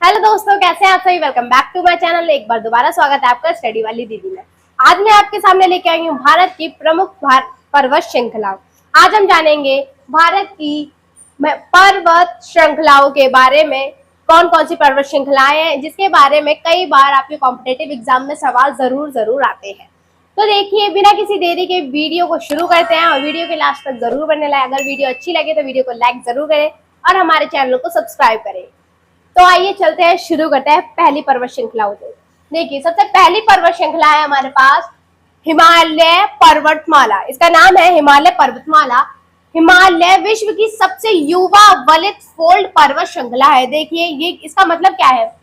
Hello दोस्तों, कैसे हैं आप सभी। Welcome back to my channel. एक बार दोबारा स्वागत है आपका स्टडी वाली दीदी में। आज मैं आपके सामने लेके आई हूँ भारत की प्रमुख पर्वत श्रृंखलाओं। आज हम जानेंगे भारत की पर्वत श्रृंखलाओं के बारे में। कौन कौन सी पर्वत श्रृंखलाएं हैं जिसके बारे में कई बार आपके कॉम्पिटेटिव एग्जाम में सवाल जरूर आते हैं। तो देखिए, बिना किसी देरी के वीडियो को शुरू करते हैं और वीडियो के लास्ट तक जरूर बनने लगे। अगर वीडियो अच्छी लगे तो वीडियो को लाइक जरूर करें और हमारे चैनल को सब्सक्राइब करें। तो आइए चलते हैं, शुरू करते हैं पहली पर्वत श्रृंखला से। देखिए, सबसे पहली पर्वत श्रृंखला है हमारे पास हिमालय पर्वतमाला। इसका नाम है हिमालय पर्वतमाला। हिमालय विश्व की सबसे युवा वलित फोल्ड पर्वत श्रृंखला है। देखिए, ये इसका मतलब क्या है,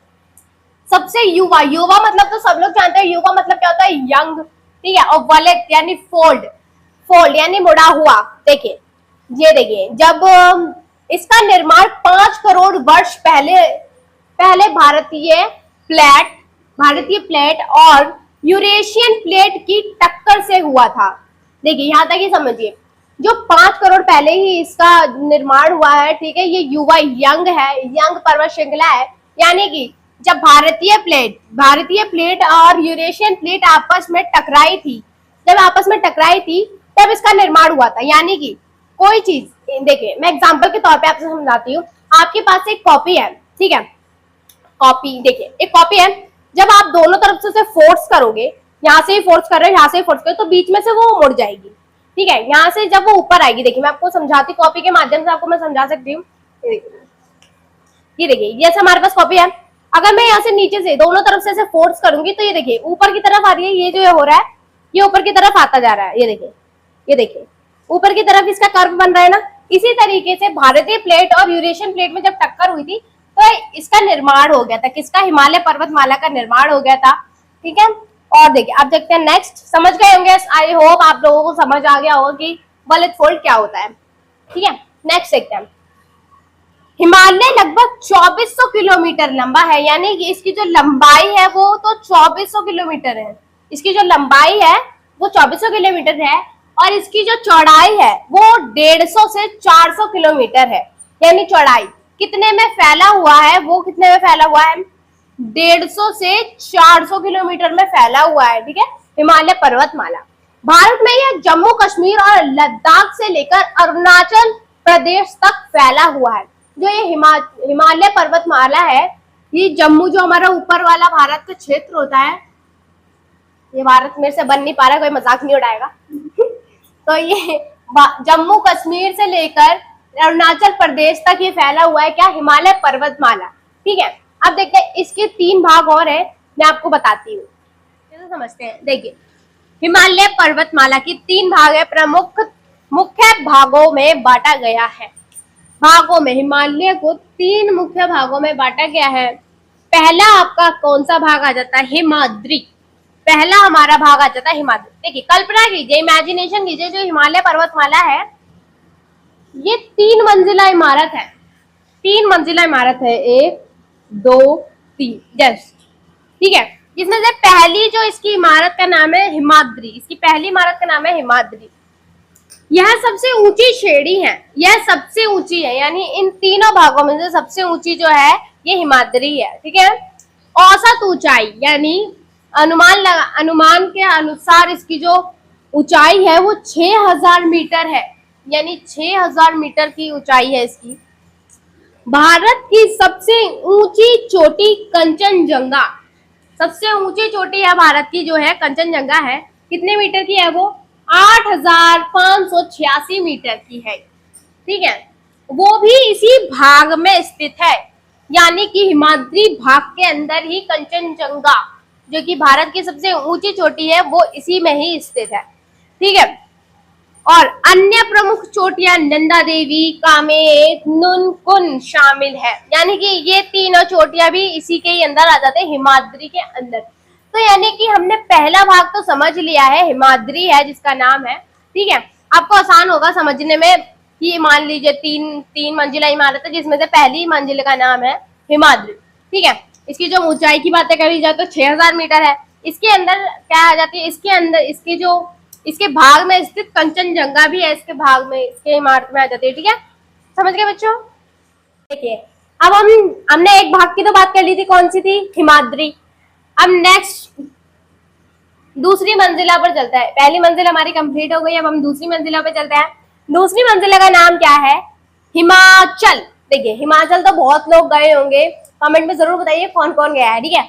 सबसे युवा। युवा मतलब तो सब लोग जानते हैं, युवा मतलब क्या होता है, यंग, ठीक है। और वलित यानी फोल्ड, फोल्ड यानी मुड़ा हुआ। देखिए, ये देखिए, जब इसका निर्माण 5 करोड़ वर्ष पहले भारतीय प्लेट और यूरेशियन प्लेट की टक्कर से हुआ था। देखिए, यहाँ तक ही समझिए, जो 5 करोड़ पहले ही इसका निर्माण हुआ है, ठीक है। ये युवा यंग है, यंग पर्वत श्रृंखला है। यानी कि जब भारतीय प्लेट और यूरेशियन प्लेट आपस में टकराई थी, तब इसका निर्माण हुआ था। यानी कि कोई चीज, देखिए मैं एग्जांपल के तौर पे आपसे समझाती हूँ। आपके पास एक कॉपी है, ठीक है। कॉपी, देखिए एक कॉपी है। जब आप दोनों तरफ से उसे फोर्स करोगे, यहाँ से ही फोर्स कर रहे हो, यहाँ से ही फोर्स करो, तो बीच में से वो मुड़ जाएगी, ठीक है। यहाँ से जब वो ऊपर आएगी, देखिए मैं आपको समझाती, कॉपी के माध्यम से आपको मैं समझा सकती हूँ। ये देखिए, ये हमारे पास कॉपी है। अगर मैं यहाँ से नीचे से दोनों तरफ से फोर्स करूंगी तो ये देखिए ऊपर की तरफ आ रही है। ये जो हो रहा है, ये ऊपर की तरफ आता जा रहा है। ये देखिए ऊपर की तरफ इसका कर्व बन रहा है ना। इसी तरीके से भारतीय प्लेट और यूरेशियन प्लेट में जब टक्कर हुई थी तो इसका निर्माण हो गया था। किसका? हिमालय पर्वतमाला का निर्माण हो गया था, ठीक है। और देखिए, अब देखते हैं नेक्स्ट। समझ गए होंगे, आई होप आप लोगों को समझ आ गया होगा कि वलित फोल्ड क्या होता है, ठीक है। नेक्स्ट देखते हैं। हिमालय लगभग 2400 किलोमीटर लंबा है। यानी कि इसकी जो लंबाई है वो तो 2400 किलोमीटर है। इसकी जो लंबाई है वो 2400 किलोमीटर है और इसकी जो चौड़ाई है वो 150 से 400 किलोमीटर है। यानी चौड़ाई कितने में फैला हुआ है, वो कितने में फैला हुआ है, 150 से 400 किलोमीटर में फैला हुआ है, ठीक है, हिमालय पर्वतमाला। भारत में यह जम्मू कश्मीर और लद्दाख से लेकर अरुणाचल प्रदेश तक फैला हुआ है। जो ये हिमालय पर्वतमाला है, ये जम्मू, जो हमारा ऊपर वाला भारत का क्षेत्र होता है, ये भारत मेरे से बन नहीं पा रहा, कोई मजाक नहीं उड़ाएगा तो ये जम्मू कश्मीर से लेकर अरुणाचल प्रदेश तक ये फैला हुआ है, क्या, हिमालय पर्वतमाला, ठीक है। अब देखते हैं, इसके 3 भाग और है, मैं आपको बताती हूँ, तो समझते हैं। देखिए, हिमालय पर्वतमाला की 3 भाग है, प्रमुख मुख्य भागों में बांटा गया है। भागों में हिमालय को 3 मुख्य भागों में बांटा गया है। पहला आपका कौन सा भाग आ जाता है, हिमाद्री। पहला हमारा भाग आ जाता है हिमाद्री। देखिए, कल्पना कीजिए, इमेजिनेशन कीजिए, जो हिमालय पर्वतमाला है ये 3 मंजिला इमारत है। 3 मंजिला इमारत है, 1 2 3, जस्ट, ठीक है। जिसमें से पहली जो इसकी इमारत का नाम है हिमाद्री, इसकी पहली इमारत का नाम है हिमाद्री। यह सबसे ऊंची श्रेणी है, यह सबसे ऊंची है। यानी इन तीनों भागों में से सबसे ऊंची जो है ये हिमाद्री है, ठीक है। औसत ऊंचाई, यानी अनुमान के अनुसार इसकी जो ऊंचाई है वो 6000 मीटर है। यानी 6000 मीटर की ऊंचाई है इसकी। भारत की सबसे ऊंची चोटी कंचनजंगा, सबसे ऊंची चोटी है भारत की जो है कंचनजंगा है। कितने मीटर की है वो? 8586 मीटर की है, ठीक है। वो भी इसी भाग में स्थित है। यानी कि हिमाद्री भाग के अंदर ही कंचनजंगा, जो कि भारत की सबसे ऊंची चोटी है, वो इसी में ही स्थित है, ठीक है। और अन्य प्रमुख चोटियां नंदा देवी, कामेत, नुनकुन शामिल है। यानी कि ये तीनों चोटियां भी इसी के ही अंदर आ जाते हैं, हिमाद्री के अंदर। तो यानी कि हमने पहला भाग तो समझ लिया है, हिमाद्री है जिसका नाम है, ठीक है। आपको आसान होगा समझने में कि मान लीजिए 3 मंजिला इमारत है, जिसमें से पहली मंजिल का नाम है हिमाद्री, ठीक है। इसकी जो ऊंचाई की बातें करी जाए तो 6000 मीटर है। इसके अंदर क्या आ जाती है, इसके अंदर इसके भाग में स्थित कंचनजंगा भी है, इसके भाग में, इसके इमारत में आ जाती है, ठीक है। समझ गए बच्चों? देखिए, अब हमने एक भाग की तो बात कर ली थी, कौन सी थी? हिमाद्री। अब नेक्स्ट दूसरी मंजिला पर चलता है। पहली मंजिल हमारी कंप्लीट हो गई, अब हम दूसरी मंजिला पे चलते हैं। दूसरी मंजिला का नाम क्या है? हिमाचल। देखिए हिमाचल तो बहुत लोग गए होंगे, कमेंट में जरूर बताइए कौन कौन गया है, ठीक है।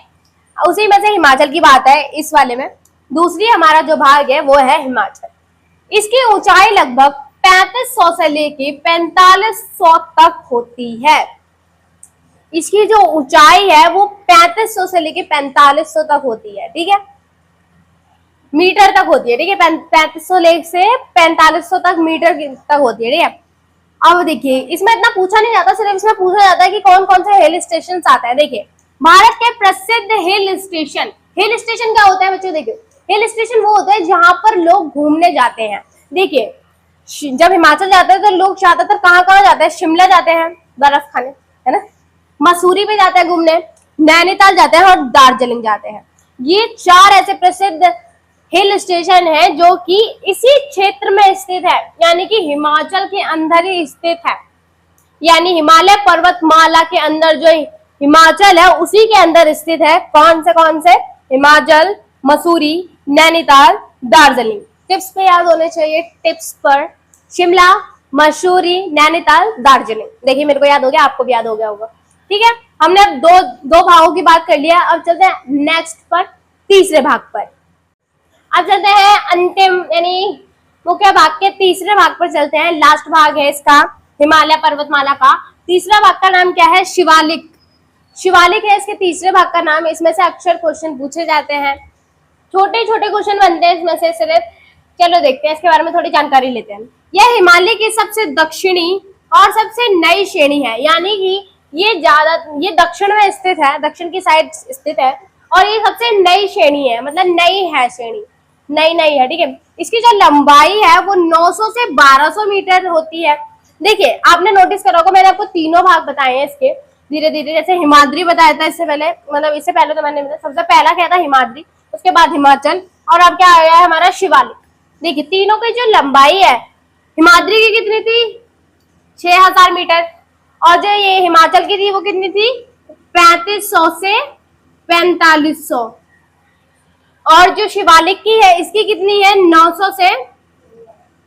उसी में से हिमाचल की बात है इस वाले में। दूसरी हमारा जो भाग है वो है हिमाचल। इसकी ऊंचाई लगभग 3500 से लेके 4500 तक होती है। इसकी जो ऊंचाई है वो 3500 से लेके 4500 तक होती है, ठीक है, मीटर तक होती है, ठीक है। 3500 लेक से 4500 तक मीटर तक होती है, ठीक है। अब देखिए इसमें इतना पूछा नहीं जाता, सिर्फ इसमें पूछा जाता है कि कौन कौन से हिल स्टेशन आते हैं। देखिए भारत के प्रसिद्ध हिल स्टेशन क्या होता है बच्चों? देखिए हिल स्टेशन वो होता है जहां पर लोग घूमने जाते हैं। देखिए जब हिमाचल जाते हैं तो लोग ज्यादातर कहाँ कहाँ जाते हैं? शिमला जाते हैं बर्फ खाने, है ना, मसूरी पे जाते हैं घूमने, नैनीताल जाते हैं और दार्जिलिंग जाते हैं। ये 4 ऐसे प्रसिद्ध हिल स्टेशन है जो कि इसी क्षेत्र में स्थित है, यानी कि हिमाचल के अंदर ही स्थित है। यानी हिमालय पर्वतमाला के अंदर जो हिमाचल है उसी के अंदर स्थित है। कौन से? हिमाचल, मसूरी, नैनीताल, दार्जिलिंग। टिप्स पे याद होने चाहिए, टिप्स पर शिमला, मसूरी, नैनीताल, दार्जिलिंग। देखिए मेरे को याद हो गया, आपको भी याद हो गया होगा, ठीक है। हमने अब दो भागों की बात कर लिया, अब चलते हैं नेक्स्ट पर, तीसरे भाग पर। अब चलते हैं अंतिम यानी मुख्य भाग के तीसरे भाग पर चलते हैं। लास्ट भाग है इसका हिमालय पर्वतमाला का। तीसरा भाग का नाम क्या है? शिवालिक। शिवालिक है इसके तीसरे भाग का नाम। इसमें से अक्सर क्वेश्चन पूछे जाते हैं, छोटे छोटे क्वेश्चन बनते हैं इसमें से सिर्फ। चलो देखते हैं इसके बारे में थोड़ी जानकारी लेते हैं। यह हिमालय की सबसे दक्षिणी और सबसे नई श्रेणी है, यानी कि ये दक्षिण में स्थित है, दक्षिण की साइड स्थित है, और ये सबसे नई श्रेणी है, मतलब नई है श्रेणी, नई है, ठीक है। इसकी जो लंबाई है वो 900 से 1200 मीटर होती है। देखिए आपने नोटिस करा होगा, मैंने आपको तीनों भाग बताए हैं इसके धीरे धीरे। जैसे हिमाद्री बताया था इससे पहले, मतलब इससे पहले तो मैंने सबसे पहला क्या था? हिमाद्री, उसके बाद हिमाचल, और अब क्या आया है हमारा? शिवालिक। देखिए तीनों की जो लंबाई है, हिमाद्री की कितनी थी? 6000 मीटर, और जो ये हिमाचल की थी वो कितनी थी? 3500 से 4500। और जो शिवालिक की है इसकी कितनी है? 900 से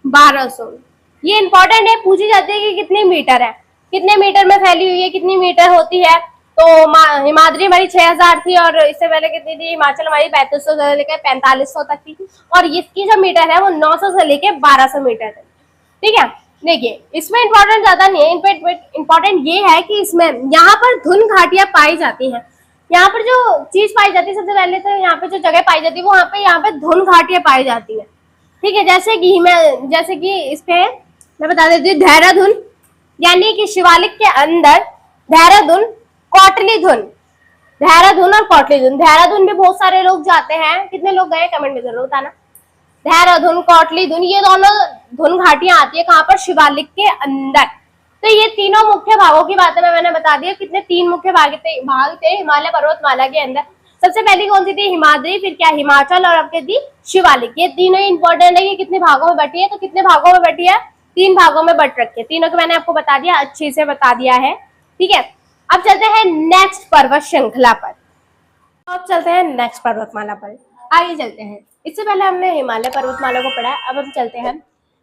1200। ये इंपॉर्टेंट है, पूछी जाती है कि कितनी मीटर है, कितने मीटर में फैली हुई है, कितनी मीटर होती है। तो हिमाद्री हमारी 6000 थी, और इससे पहले कितनी थी? हिमाचल हमारी 3500 से लेकर 4500 तक थी, और इसकी जो मीटर है वो 900 से लेकर 1200 मीटर तक, ठीक है। देखिए इसमें इंपॉर्टेंट ज्यादा नहीं है, इंपॉर्टेंट ये है कि इसमें यहाँ पर धुन घाटियां पाई जाती हैं। यहाँ पर जो चीज पाई जाती है, सबसे पहले तो यहाँ पे जो जगह पाई जाती है वो यहाँ पे धुन घाटियां पाई जाती है, ठीक है। जैसे कि इस पे मैं बता देती हूँ, देहरादून, यानी कि शिवालिक के अंदर देहरादून, कोटली धुन, देहरादून और कोटली धुन। देहरादून भी बहुत सारे लोग जाते हैं, कितने लोग गए कमेंट में जरूर बताना। देहरादून, कोटली धुन, ये दोनों धुन घाटियां आती है कहाँ पर? शिवालिक के अंदर। तो ये तीनों मुख्य भागों की बातें मैंने बता दी। कितने? 3 मुख्य भाग थे हिमालय पर्वतमाला के अंदर। सबसे पहली कौन सी थी? हिमाद्री, फिर क्या? हिमाचल, और अब क्या थी? शिवालिक। ये तीनों ही इंपॉर्टेंट है कि कितने भागों में बटी है। तो कितने भागों में बटी है? 3 भागों में बट रखी है। तीनों को मैंने आपको बता दिया, अच्छे से बता दिया है, ठीक है। अब चलते हैं नेक्स्ट पर्वत श्रृंखला पर। अब चलते हैं नेक्स्ट पर्वतमाला पर, आगे चलते हैं। इससे पहले हमने हिमालय पर्वतमाला को पढ़ा, अब हम चलते हैं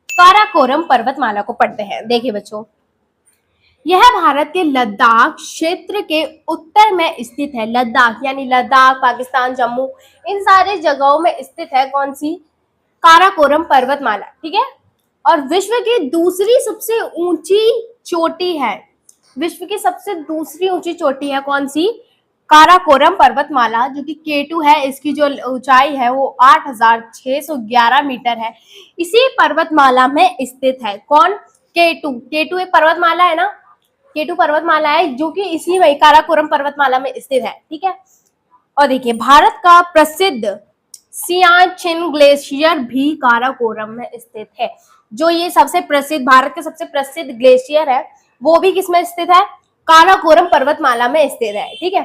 काराकोरम पर्वतमाला को पढ़ते हैं। देखिए बच्चों, यह भारत के लद्दाख क्षेत्र के उत्तर में स्थित है। लद्दाख यानी लद्दाख, पाकिस्तान, जम्मू, इन सारी जगहों में स्थित है कौन सी? काराकोरम पर्वतमाला, ठीक है। और विश्व की दूसरी सबसे ऊंची चोटी है, विश्व की सबसे दूसरी ऊंची चोटी है कौन सी? काराकोरम पर्वतमाला, जो कि K2 है। इसकी जो ऊंचाई है वो 8611 मीटर है। इसी पर्वतमाला में स्थित है कौन? K2 एक पर्वतमाला है ना, K2 पर्वतमाला है जो कि इसी में काराकोरम पर्वतमाला में स्थित है, ठीक है। और देखिए भारत का प्रसिद्ध सियाचिन ग्लेशियर भी काराकोरम में स्थित है। जो ये सबसे प्रसिद्ध, भारत के सबसे प्रसिद्ध ग्लेशियर है वो भी किसमें स्थित है? काराकोरम पर्वतमाला में स्थित है, ठीक है।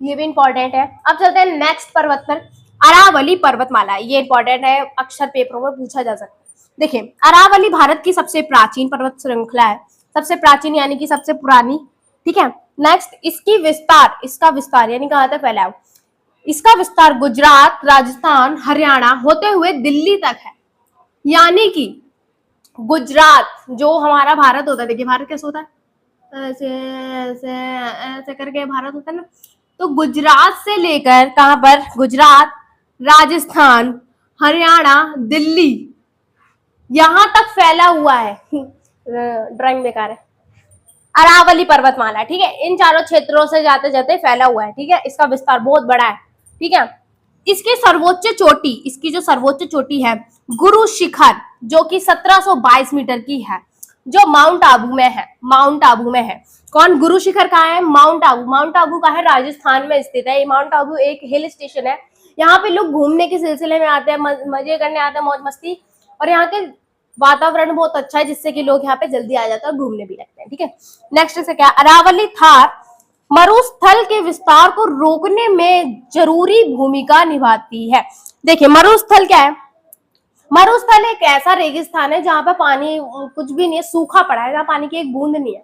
ये भी इंपॉर्टेंट है। अब चलते हैं नेक्स्ट पर्वत पर, अरावली पर्वतमाला। ये इंपॉर्टेंट है, अक्सर पेपरों में पूछा जा सकता है। देखिए अरावली भारत की सबसे प्राचीन पर्वत श्रृंखला है, सबसे प्राचीन यानी कि सबसे पुरानी, ठीक है। नेक्स्ट इसका विस्तार यानी कहाँ तक फैला है, इसका विस्तार गुजरात, राजस्थान, हरियाणा होते हुए दिल्ली तक है। यानी कि गुजरात, जो हमारा भारत होता है, देखिए भारत कैसे होता है, ऐसे ऐसे ऐसे करके भारत होता है ना, तो गुजरात से लेकर कहां पर, गुजरात, राजस्थान, हरियाणा, दिल्ली, यहां तक फैला हुआ है। ड्राइंग बेकार है। अरावली पर्वतमाला, ठीक है, इन चारों क्षेत्रों से जाते जाते फैला हुआ है, ठीक है, इसका विस्तार बहुत बड़ा है, ठीक है। इसकी जो सर्वोच्च चोटी है गुरु शिखर, जो कि 1722 मीटर की है, जो माउंट आबू में है, माउंट आबू में है। कौन, गुरु शिखर कहाँ है, माउंट आबू, माउंट आबू का है, राजस्थान में स्थित है। ये माउंट आबू एक हिल स्टेशन है, यहाँ पे लोग घूमने के सिलसिले में आते हैं, मजे करने आते हैं, मौज मस्ती, और यहाँ के वातावरण बहुत अच्छा है, जिससे कि लोग यहाँ पे जल्दी आ जाते हैं और घूमने भी लगते हैं, ठीक है। नेक्स्ट से क्या, अरावली थार मरुस्थल के विस्तार को रोकने में जरूरी भूमिका निभाती है। देखिए मरुस्थल क्या है, मरुस्थल एक ऐसा रेगिस्तान है जहां पे पानी कुछ भी नहीं है, सूखा पड़ा है, जहां पानी की एक बूंद नहीं है।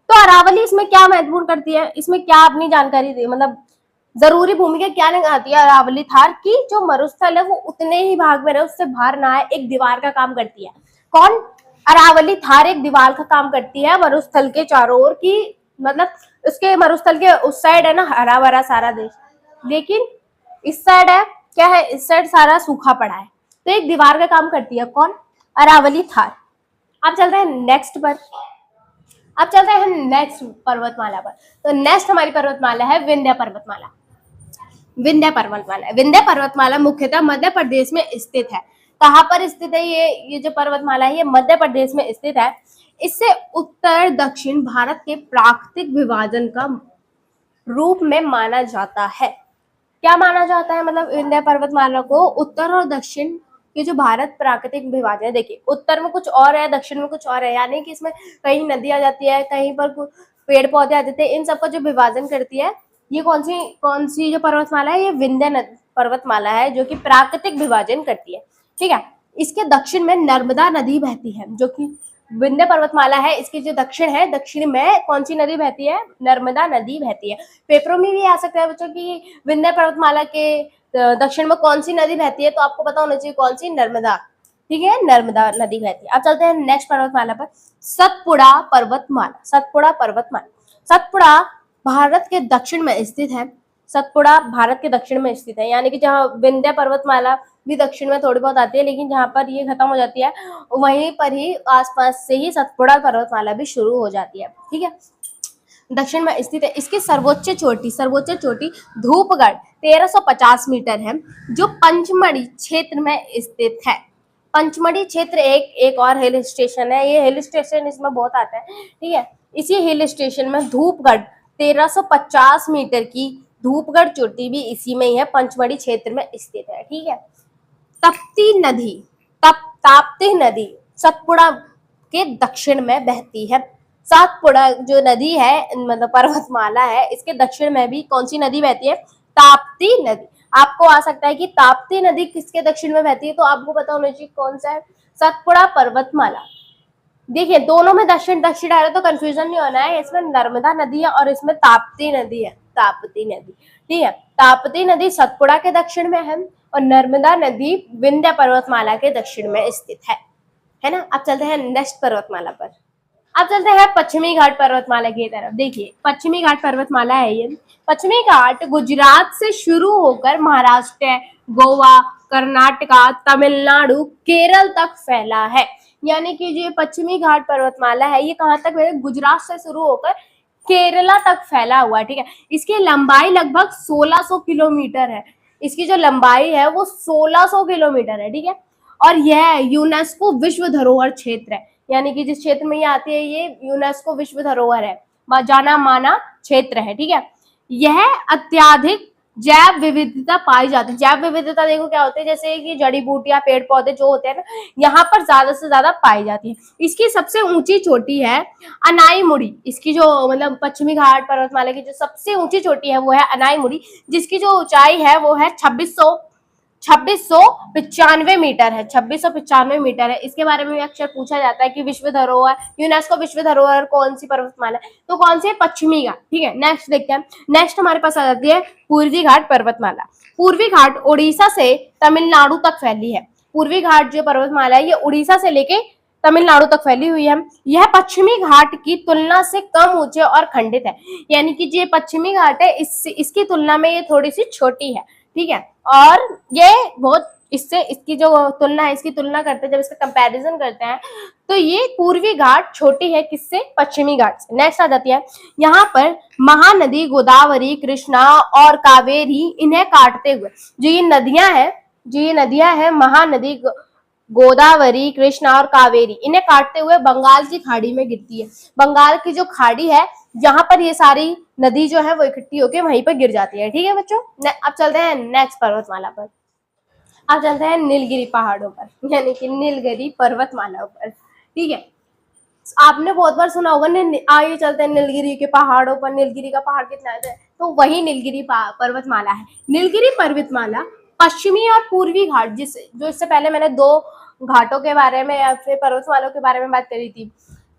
तो अरावली इसमें क्या महत्वपूर्ण करती है, इसमें क्या अपनी जानकारी दी, मतलब जरूरी भूमिका क्या निभाती है अरावली थार की, जो मरुस्थल है वो उतने ही भाग में रहे, उससे बाहर ना आए, एक दीवार का काम करती है। कौन, अरावली थार एक दीवार का काम करती है मरुस्थल के चारों ओर की, मतलब उसके मरुस्थल के उस साइड है ना हरा भरा सारा देश, लेकिन इस साइड है क्या है, इस साइड सारा सूखा पड़ा है, तो एक दीवार का काम करती है। कौन, अरावली थार। अब चलते हैं नेक्स्ट पर, अब चलते हैं नेक्स्ट पर्वतमाला पर। तो नेक्स्ट हमारी पर्वतमाला है विंध्य पर्वतमाला। विंध्य पर्वतमाला, विंध्य पर्वतमाला मुख्यतः मध्य प्रदेश में स्थित है। कहाँ पर स्थित है ये जो पर्वतमाला है, ये मध्य प्रदेश में स्थित है। इससे उत्तर दक्षिण भारत के प्राकृतिक विभाजन का रूप में माना जाता है। क्या माना जाता है, मतलब विंध्य पर्वतमाला को उत्तर और दक्षिण के जो भारत प्राकृतिक विभाजन है, देखिए उत्तर में कुछ और है, दक्षिण में कुछ और है, यानी कि इसमें कहीं नदी आ जाती है, कहीं पर पेड़ पौधे आ जाते हैं, इन सबका जो विभाजन करती है ये कौन सी जो पर्वतमाला है, ये विंध्य पर्वतमाला है, जो कि प्राकृतिक विभाजन करती है, ठीक है। इसके दक्षिण में नर्मदा नदी बहती है, जो कि विंध्य पर्वतमाला है, इसकी जो दक्षिण है, दक्षिण में कौन सी नदी बहती है, नर्मदा नदी बहती है। पेपरों में भी आ सकता है बच्चों की विंध्य पर्वतमाला के दक्षिण में कौन सी नदी बहती है, तो आपको पता होना चाहिए कौन सी, नर्मदा, ठीक है, नर्मदा नदी बहती है। अब चलते हैं नेक्स्ट पर्वतमाला पर, सतपुड़ा पर्वतमाला। सतपुड़ा पर्वतमाला, सतपुड़ा भारत के दक्षिण में स्थित है। सतपुड़ा भारत के दक्षिण में स्थित है, यानी कि जहाँ विंध्य पर्वतमाला भी दक्षिण में थोड़ी बहुत आती है, लेकिन जहाँ पर ये खत्म हो जाती है वहीं पर ही आसपास से ही सतपुड़ा पर्वतमाला भी शुरू हो जाती है, ठीक है, दक्षिण में स्थित है। इसकी सर्वोच्च चोटी धूपगढ़ 1350 मीटर है, जो पंचमढ़ी क्षेत्र में स्थित है। पंचमढ़ी क्षेत्र एक और हिल स्टेशन है, ये हिल स्टेशन इसमें बहुत आता है, ठीक है। इसी हिल स्टेशन में धूपगढ़ 1350 मीटर की धूपगढ़ चोटी भी इसी में ही है, पंचमढ़ी क्षेत्र में स्थित है, ठीक है। ताप्ती नदी सतपुड़ा के दक्षिण में बहती है। सतपुड़ा जो नदी है, मतलब पर्वतमाला है, इसके दक्षिण में भी कौन सी नदी बहती है, ताप्ती नदी। आपको आ सकता है कि ताप्ती नदी किसके दक्षिण में बहती है, तो आपको पता होना चाहिए कौन सा है, सतपुड़ा पर्वतमाला। देखिए दोनों में दक्षिण दक्षिण आ रहा है, तो कंफ्यूजन नहीं होना है, इसमें नर्मदा नदी है और इसमें ताप्ती नदी है, ताप्ती नदी, ठीक है। ताप्ती नदी सतपुड़ा के दक्षिण में है और नर्मदा नदी विंध्य पर्वतमाला के दक्षिण में स्थित है ना। अब चलते हैं नेक्स्ट पर्वतमाला पर। अब चलते हैं पश्चिमी घाट पर्वतमाला की तरफ। देखिए पश्चिमी घाट पर्वतमाला है ये। पश्चिमी घाट गुजरात से शुरू होकर महाराष्ट्र, गोवा, कर्नाटका, तमिलनाडु, केरल तक फैला है। यानी कि जो पश्चिमी घाट पर्वतमाला है ये कहाँ तक है, गुजरात से शुरू होकर केरला तक फैला हुआ है, ठीक है। इसकी लंबाई लगभग 1600 किलोमीटर है। इसकी जो लंबाई है वो 1600 किलोमीटर है, ठीक है। और यह यूनेस्को विश्व धरोहर क्षेत्र है, यानी कि जिस क्षेत्र में ये आती है ये यूनेस्को विश्व धरोहर है, जाना माना क्षेत्र है, ठीक है। यह अत्याधिक जैव विविधता पाई जाती है। जैव विविधता देखो क्या होती है, जैसे कि जड़ी बूटियां, पेड़ पौधे जो होते हैं ना, यहाँ पर ज्यादा से ज्यादा पाई जाती है। इसकी सबसे ऊंची चोटी है अनाईमुड़ी। इसकी जो मतलब पश्चिमी घाट पर्वतमाला की जो सबसे ऊंची चोटी है वो है अनाईमुड़ी, जिसकी जो ऊंचाई है वो है 2600 2695 मीटर है, 2695 मीटर है। इसके बारे में अक्सर पूछा जाता है कि विश्व धरोहर, यूनेस्को विश्व धरोहर कौन सी पर्वतमाला है, तो कौन सी है, पश्चिमी घाट। ठीक है, नेक्स्ट देखते हैं। नेक्स्ट हमारे पास आ जाती है पूर्वी घाट पर्वतमाला। पूर्वी घाट उड़ीसा से तमिलनाडु तक फैली है। पूर्वी घाट जो पर्वतमाला है ये उड़ीसा से लेके तमिलनाडु तक फैली हुई है। यह पश्चिमी घाट की तुलना से कम ऊंचे और खंडित है, यानी कि जो पश्चिमी घाट है इसकी तुलना में ये थोड़ी सी छोटी है। ठीक है, और ये बहुत इससे इसकी जो तुलना है, इसकी तुलना करते हैं, जब इसका कंपैरिजन करते हैं तो ये पूर्वी घाट छोटी है किससे, पश्चिमी घाट से। नेक्स्ट आ जाती है, यहाँ पर महानदी गोदावरी, कृष्णा और कावेरी इन्हें काटते हुए जो ये नदियां हैं महानदी गोदावरी, कृष्णा और कावेरी, इन्हें काटते हुए बंगाल की खाड़ी में गिरती है। बंगाल की जो खाड़ी है यहाँ पर ये सारी नदी जो है वो इकट्ठी होकर वहीं पर गिर जाती है। ठीक है बच्चों, अब चलते हैं नेक्स्ट पर्वतमाला पर। अब चलते हैं नीलगिरी पहाड़ों पर, यानी कि नीलगिरी पर्वतमाला पर। ठीक है, आपने बहुत बार सुना होगा आइए चलते हैं नीलगिरी के पहाड़ों पर, नीलगिरी का पहाड़ कितना है, तो वही नीलगिरी पर्वतमाला है। नीलगिरी पर्वतमाला पश्चिमी और पूर्वी घाट, जो इससे पहले मैंने दो घाटों के बारे में या फिर पर्वतमालों के बारे में बात करी थी,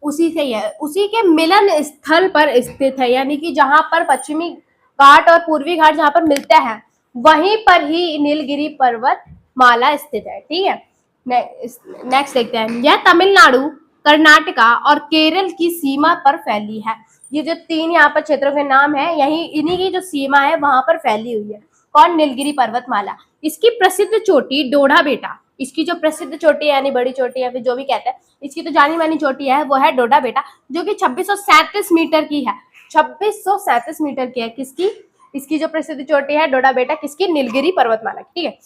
उसी से ही है, उसी के मिलन स्थल पर स्थित है, यानी कि जहां पर पश्चिमी घाट और पूर्वी घाट जहां पर मिलते हैं वहीं पर ही नीलगिरी पर्वतमाला स्थित है। ठीक है, नेक्स्ट देखते हैं। यह तमिलनाडु, कर्नाटका और केरल की सीमा पर फैली है। ये जो तीन यहाँ पर क्षेत्रों के नाम है, यही इन्हीं की जो सीमा है वहां पर फैली हुई है। कौन, नीलगिरी पर्वतमाला। इसकी प्रसिद्ध चोटी डोडा बेटा, इसकी जो प्रसिद्ध चोटी है यानी बड़ी चोटी है, फिर जो भी कहते हैं, इसकी तो जानी मानी चोटी है वो है डोडा बेटा, जो कि 2637 मीटर की है। 2637 मीटर की है किसकी, इसकी जो प्रसिद्ध चोटी है डोडा बेटा, किसकी, नीलगिरी पर्वतमाला। ठीक है,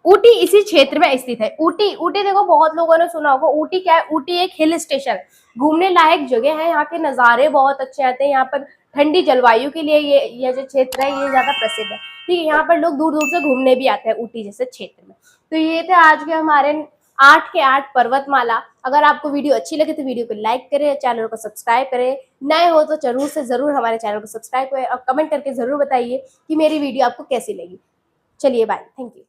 ऊटी इसी क्षेत्र में स्थित है। ऊटी देखो बहुत लोगों ने सुना होगा, ऊटी क्या है, ऊटी एक हिल स्टेशन, घूमने लायक जगह है, यहाँ के नज़ारे बहुत अच्छे आते हैं। यहाँ पर ठंडी जलवायु के लिए ये जो क्षेत्र है ये ज्यादा प्रसिद्ध है। ठीक है, यहाँ पर लोग दूर दूर से घूमने भी आते हैं ऊटी जैसे क्षेत्र में। तो ये थे आज के हमारे 8 के 8 पर्वतमाला। अगर आपको वीडियो अच्छी लगे तो वीडियो को लाइक करें, चैनल को सब्सक्राइब करें, नए हो तो जरूर से जरूर हमारे चैनल को सब्सक्राइब करें और कमेंट करके जरूर बताइए कि मेरी वीडियो आपको कैसी लगी। चलिए बाय, थैंक यू।